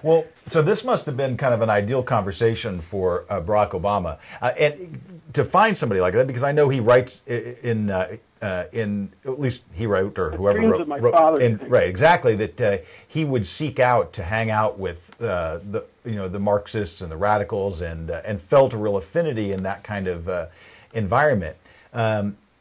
Well, so this must have been kind of an ideal conversation for Barack Obama, and to find somebody like that, because I know he writes in at least he wrote, or whoever Dreams of my father, right, exactly, that he would seek out to hang out with the Marxists and the radicals, and felt a real affinity in that kind of environment.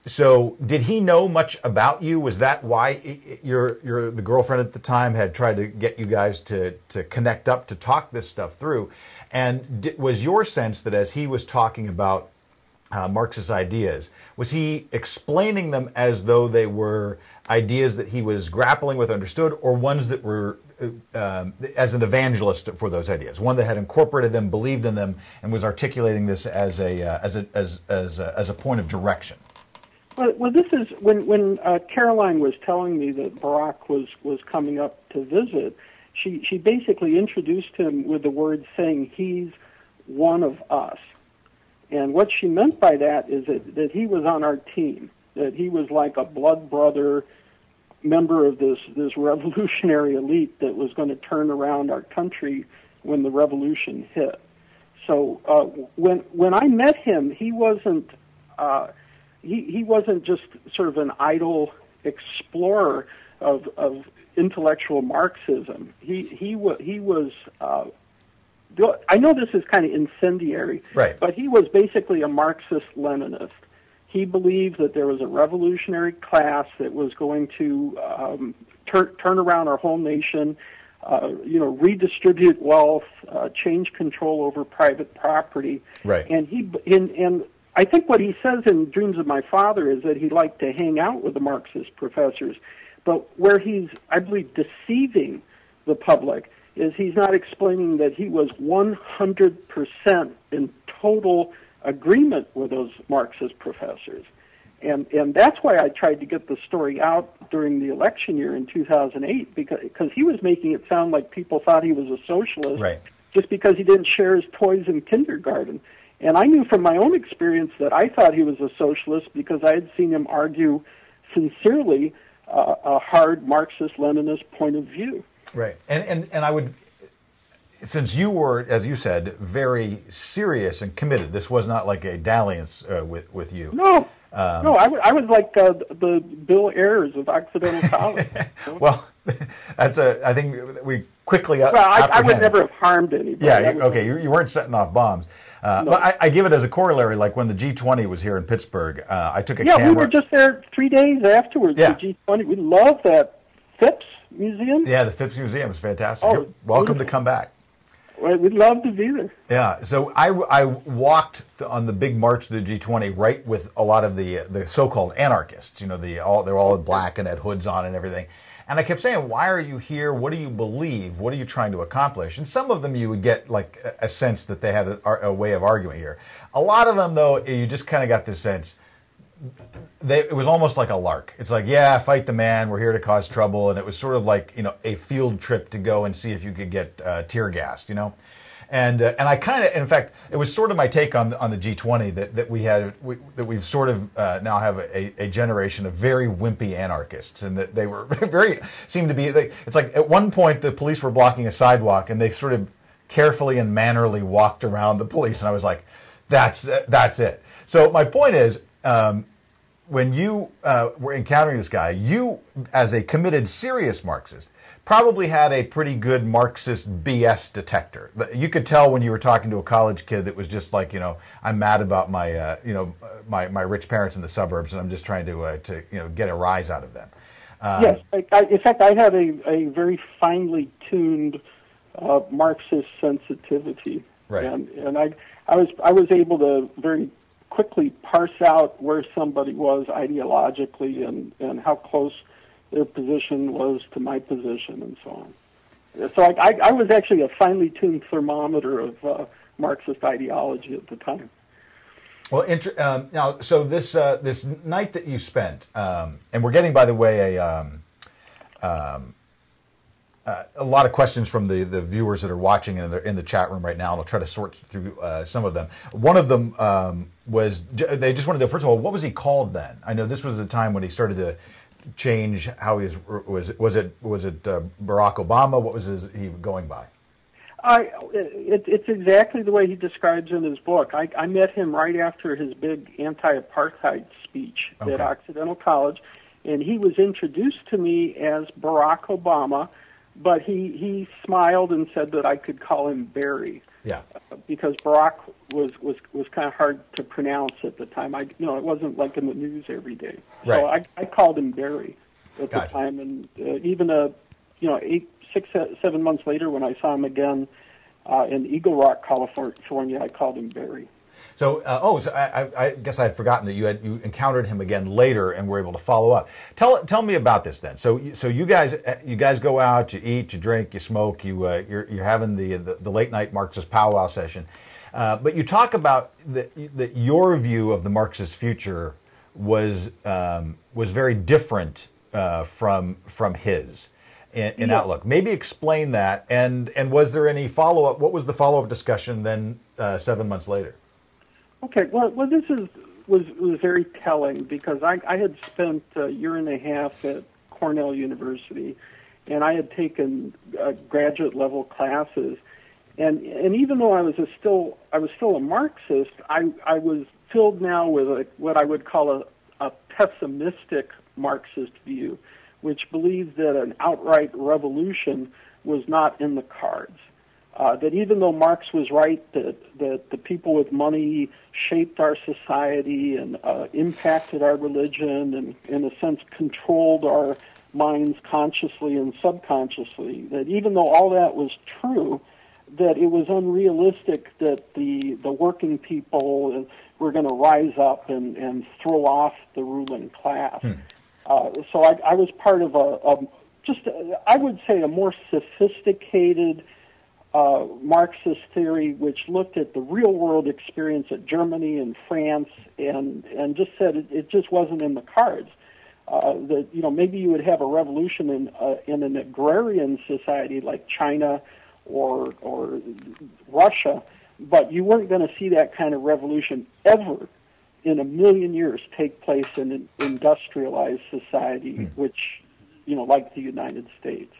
So did he know much about you? Was that why the girlfriend at the time had tried to get you guys to connect up to talk this stuff through? And was your sense that as he was talking about Marxist ideas, was he explaining them as though they were ideas that he was grappling with, understood, or ones that were as an evangelist for those ideas, one that had incorporated them, believed in them, and was articulating this as a point of direction? Well, this is when Caroline was telling me that Barack was coming up to visit. She basically introduced him with the words saying he's one of us, and what she meant by that is that he was on our team, that he was like a blood brother member of this revolutionary elite that was going to turn around our country when the revolution hit. So when I met him, he wasn't. He wasn't just sort of an idle explorer of intellectual Marxism. He was. I know this is kind of incendiary, right, but he was basically a Marxist-Leninist. He believed that there was a revolutionary class that was going to turn around our whole nation, redistribute wealth, change control over private property, right, and I think what he says in Dreams of My Father is that he liked to hang out with the Marxist professors, but where he's, I believe, deceiving the public is he's not explaining that he was 100% in total agreement with those Marxist professors. And that's why I tried to get the story out during the election year in 2008, because he was making it sound like people thought he was a socialist, right, just because he didn't share his toys in kindergarten. And I knew from my own experience that I thought he was a socialist because I had seen him argue sincerely a hard Marxist-Leninist point of view. Right. And I would, since you were, as you said, very serious and committed, this was not like a dalliance with you. No. No, I was like the Bill Ayers of Occidental College. Well, I think we quickly I would never have harmed anybody. Yeah, okay, you weren't setting off bombs. No. But I give it as a corollary, like when the G20 was here in Pittsburgh, I took a camera. Yeah, we were just there 3 days afterwards, yeah. The G20. We love that Phipps Museum. Yeah, the Phipps Museum is fantastic. Oh, welcome beautiful. to come back. Well, we'd love to be there. Yeah, so I walked on the big march to the G20 right with a lot of the so-called anarchists. You know, they're all in black and had hoods on and everything. And I kept saying, why are you here? What do you believe? What are you trying to accomplish? And some of them you would get like a sense that they had a way of arguing here. A lot of them, though, you just kind of got this sense. It was almost like a lark. It's like, yeah, fight the man. We're here to cause trouble. And it was sort of like, a field trip to go and see if you could get tear gassed, And I kind of, in fact, it was sort of my take on the G20 that we've sort of now have a generation of very wimpy anarchists, and that they were seemed to be. It's like at one point the police were blocking a sidewalk, and they sort of carefully and mannerly walked around the police, and I was like, that's it. So my point is, when you were encountering this guy, you, as a committed, serious Marxist, probably had a pretty good Marxist BS detector. You could tell when you were talking to a college kid that was just like, I'm mad about my, my rich parents in the suburbs, and I'm just trying to get a rise out of them. Yes, in fact, I had a very finely tuned Marxist sensitivity, right. And I was able to very quickly parse out where somebody was ideologically and how close their position was to my position and so on. So I was actually a finely tuned thermometer of Marxist ideology at the time. Well, now, so this night that you spent, and we're getting, by the way, a lot of questions from the viewers that are watching and they're in the chat room right now, and I'll try to sort through some of them. One of them was, they just wanted to know, first of all, what was he called then? I know this was the time when he started to change how he was it Barack Obama? What was he going by? It's exactly the way he describes in his book. I met him right after his big anti-apartheid speech at Occidental College, and he was introduced to me as Barack Obama, but he smiled and said that I could call him Barry. Yeah. Because Barack was kind of hard to pronounce at the time. It wasn't like in the news every day. Right. So I called him Barry at Gotcha. the time, and even 6, 7 months later, when I saw him again in Eagle Rock, California, I called him Barry. So, so I guess I had forgotten that you encountered him again later and were able to follow up. Tell me about this then. So you guys go out, you eat, you drink, you smoke, you're having the late night Marxist powwow session, but you talk about that your view of the Marxist future was very different from his. In outlook. Maybe explain that, and was there any follow-up? What was the follow-up discussion then 7 months later? Okay, well this was very telling because I had spent a year and a half at Cornell University, and I had taken graduate level classes, and even though I was still a Marxist, I was filled now with what I would call a pessimistic Marxist view, which believed that an outright revolution was not in the cards. That even though Marx was right that the people with money shaped our society and impacted our religion and, in a sense, controlled our minds consciously and subconsciously, that even though all that was true, that it was unrealistic that the working people were going to rise up and throw off the ruling class. So I was part of I would say a more sophisticated Marxist theory, which looked at the real world experience at Germany and France, and just said it just wasn't in the cards. That maybe you would have a revolution in an agrarian society like China or Russia, but you weren't going to see that kind of revolution ever in a million years take place in an industrialized society, which, like the United States.